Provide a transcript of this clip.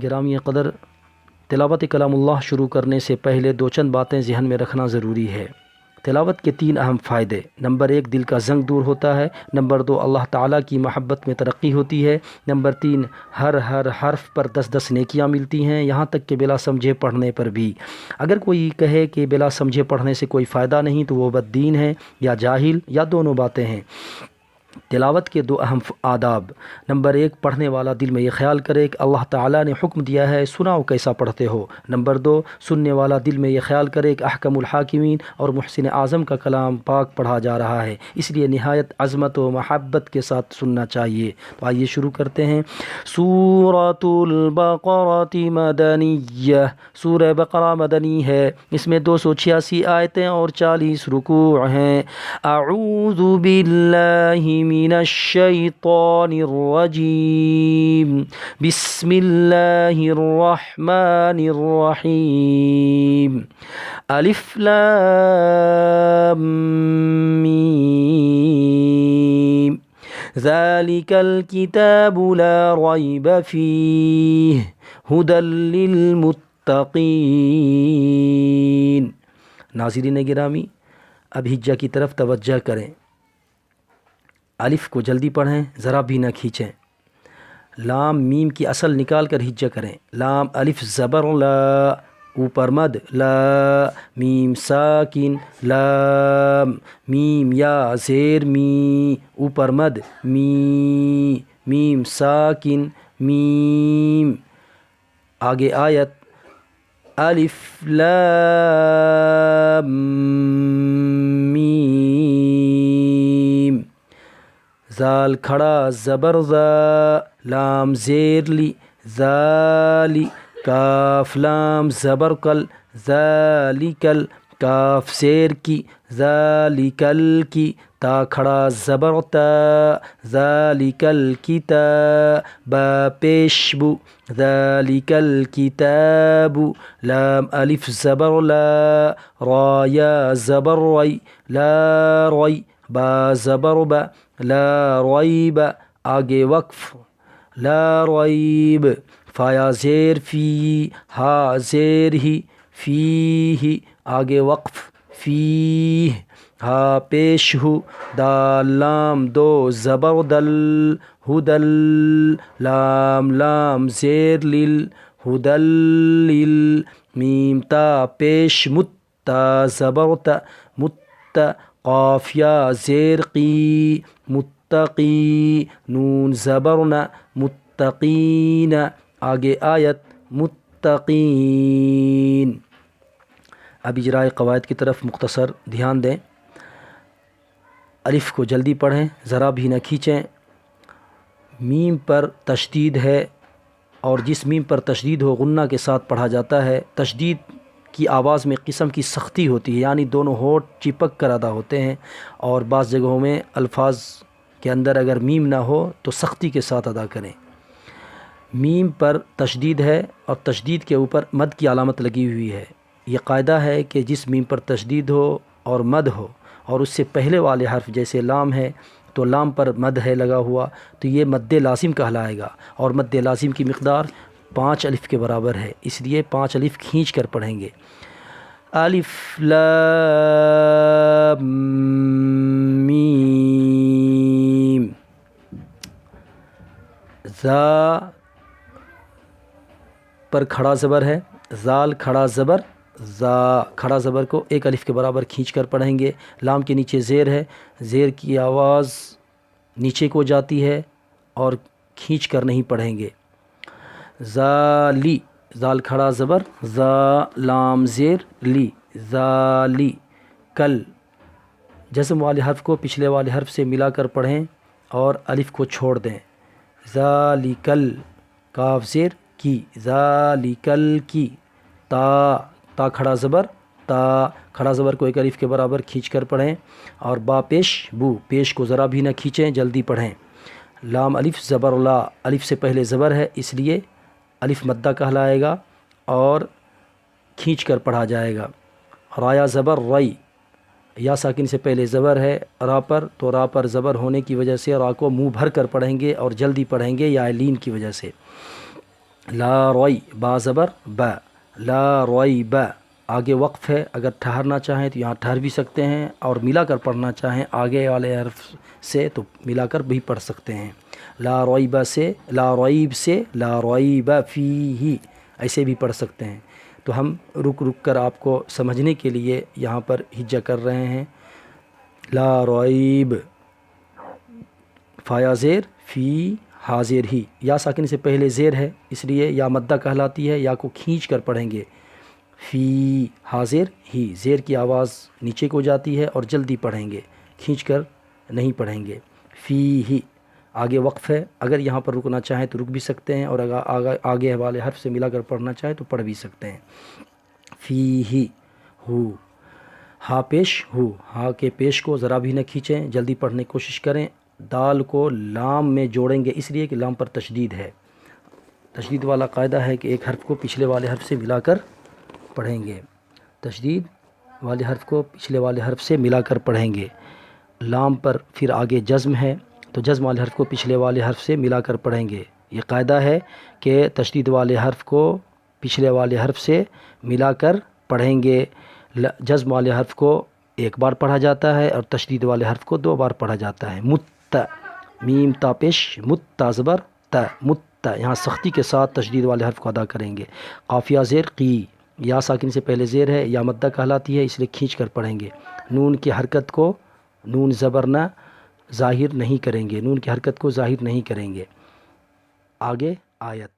گرامی قدر، تلاوت کلام اللہ شروع کرنے سے پہلے دو چند باتیں ذہن میں رکھنا ضروری ہے۔ تلاوت کے 3 اہم فائدے: نمبر 1 دل کا زنگ دور ہوتا ہے، نمبر 2 اللہ تعالیٰ کی محبت میں ترقی ہوتی ہے، نمبر 3 ہر حرف پر 10 نیکیاں ملتی ہیں، یہاں تک کہ بلا سمجھے پڑھنے پر بھی۔ اگر کوئی کہے کہ بلا سمجھے پڑھنے سے کوئی فائدہ نہیں تو وہ بددین ہے یا جاہل یا دونوں باتیں ہیں۔ تلاوت کے 2 اہم آداب: نمبر 1 پڑھنے والا دل میں یہ خیال کرے کہ اللہ تعالیٰ نے حکم دیا ہے، سناؤ کیسا پڑھتے ہو۔ نمبر 2 سننے والا دل میں یہ خیال کرے کہ احکم الحاکمین اور محسن اعظم کا کلام پاک پڑھا جا رہا ہے، اس لیے نہایت عظمت و محبت کے ساتھ سننا چاہیے۔ تو آئیے شروع کرتے ہیں۔ سورۃ البقرۃ مدنیہ، سورہ بقرہ مدنی ہے، اس میں 286 آیتیں اور 40 رکوع ہیں۔ اعوذ باللہ من الشیطان الرجیم، بسم اللہ الرحمن الرحیم۔ الف لام میم، ذالک الکتاب لا ریب فیہ ھدی للمتقین۔ ناظرین گرامی، اب ہجہ کی طرف توجہ کریں۔ الف کو جلدی پڑھیں، ذرا بھی نہ کھینچیں۔ لام میم کی اصل نکال کر ہجہ کریں۔ لام الف زبر لا، اوپر مد لا، میم ساکن لام، میم یا زیر می، اوپر مد می، میم ساکن میم۔ آگے آیت الف لام میم، زال کھڑا زبر زا، لام زیر لی، ذالی، کاف لام زبر کل، ذالکل، کاف زیر کی، ذالکل کی، تا کھڑا زبر تا، ذالکل کتاب، با پیش بو، ذالکل کتاب، لام الف زبر لا، را یا زبر ری، لا ری، با زبر با، لا ریب۔ آگے وقف لا ریب، فایا زیر فی، ہا زیر ہی، فیہ، آگے وقف فیہ، ہا پیش ہو، دال لام 2 زبر دل، ہدل، لام لام زیر لل، ہدل لل، میم تا پیش مت، تا زبر تا، مت، قاف یا زیر قی، متقی، نون زبرنا، متقین۔ آگے آیت متقین۔ اب اجرائے قواعد کی طرف مختصر دھیان دیں۔ الف کو جلدی پڑھیں، ذرا بھی نہ کھینچیں۔ میم پر تشدید ہے، اور جس میم پر تشدید ہو غنہ کے ساتھ پڑھا جاتا ہے۔ تشدید کی آواز میں قسم کی سختی ہوتی ہے، یعنی دونوں ہونٹ چپک کر ادا ہوتے ہیں، اور بعض جگہوں میں الفاظ کے اندر اگر میم نہ ہو تو سختی کے ساتھ ادا کریں۔ میم پر تشدید ہے اور تشدید کے اوپر مد کی علامت لگی ہوئی ہے۔ یہ قاعدہ ہے کہ جس میم پر تشدید ہو اور مد ہو اور اس سے پہلے والے حرف جیسے لام ہے تو لام پر مد ہے لگا ہوا تو یہ مد لازم کہلائے گا، اور مد لازم کی مقدار 5 الف کے برابر ہے، اس لیے 5 الف کھینچ کر پڑھیں گے۔ الف لام میم، زا پر کھڑا زبر ہے، زال کھڑا زبر زا، کھڑا زبر کو 1 الف کے برابر کھینچ کر پڑھیں گے۔ لام کے نیچے زیر ہے، زیر کی آواز نیچے کو جاتی ہے اور کھینچ کر نہیں پڑھیں گے۔ ذالی، زال کھڑا زبر زا، لام زیر لی، ذالی کل، جزم والے حرف کو پچھلے والے حرف سے ملا کر پڑھیں اور الف کو چھوڑ دیں۔ ذالکل، کاف زیر کی، ذالکل کی، تا کھڑا زبر تا، کھڑا زبر کو 1 الف کے برابر کھینچ کر پڑھیں، اور با پیش بو، پیش کو ذرا بھی نہ کھینچیں، جلدی پڑھیں۔ لام الف زبر لا، الف سے پہلے زبر ہے اس لیے الف مدہ کہلائے گا اور کھینچ کر پڑھا جائے گا۔ رایا زبر ری، یا ساکن سے پہلے زبر ہے را پر، تو را پر زبر ہونے کی وجہ سے را کو منہ بھر کر پڑھیں گے اور جلدی پڑھیں گے یا لین کی وجہ سے۔ لا روئی با زبر با، لا روئی با، آگے وقف ہے، اگر ٹھہرنا چاہیں تو یہاں ٹھہر بھی سکتے ہیں، اور ملا کر پڑھنا چاہیں آگے والے حرف سے تو ملا کر بھی پڑھ سکتے ہیں۔ لا ریب سے، لا ریب سے، لا ریب فیہ ایسے بھی پڑھ سکتے ہیں۔ تو ہم رک رک کر آپ کو سمجھنے کے لیے یہاں پر ہجا کر رہے ہیں۔ لا ریب، فایا زیر، فی حاضر ہی، یا ساکن سے پہلے زیر ہے اس لیے یا مدہ کہلاتی ہے، یا کو کھینچ کر پڑھیں گے۔ فی حاضر ہی، زیر کی آواز نیچے کو جاتی ہے اور جلدی پڑھیں گے، کھینچ کر نہیں پڑھیں گے۔ فی ہی، آگے وقف ہے، اگر یہاں پر رکنا چاہیں تو رک بھی سکتے ہیں، اور اگر آگے والے حرف سے ملا کر پڑھنا چاہیں تو پڑھ بھی سکتے ہیں۔ فی ہی، ہو، ہا پیش ہو، ہا کے پیش کو ذرا بھی نہ کھینچیں، جلدی پڑھنے کی کوشش کریں۔ دال کو لام میں جوڑیں گے اس لیے کہ لام پر تشدید ہے۔ تشدید والا قاعدہ ہے کہ ایک حرف کو پچھلے والے حرف سے ملا کر پڑھیں گے، تشدید والے حرف کو پچھلے والے حرف سے ملا کر پڑھیں گے۔ لام پر پھر آگے جزم ہے تو جزم والے حرف کو پچھلے والے حرف سے ملا کر پڑھیں گے۔ یہ قاعدہ ہے کہ تشدید والے حرف کو پچھلے والے حرف سے ملا کر پڑھیں گے۔ جزم والے حرف کو ایک بار پڑھا جاتا ہے اور تشدید والے حرف کو 2 بار پڑھا جاتا ہے۔ مت، میم تا پیش، مت تا زبر تا، مت، یہاں سختی کے ساتھ تشدید والے حرف کو ادا کریں گے۔ قافیہ زیر قی، یا ساکن سے پہلے زیر ہے، یا مدہ کہلاتی ہے اس لیے کھینچ کر پڑھیں گے۔ نون کی حرکت کو، نون زبر نہ ظاہر نہیں کریں گے، نون کی حرکت کو ظاہر نہیں کریں گے۔ آگے آیت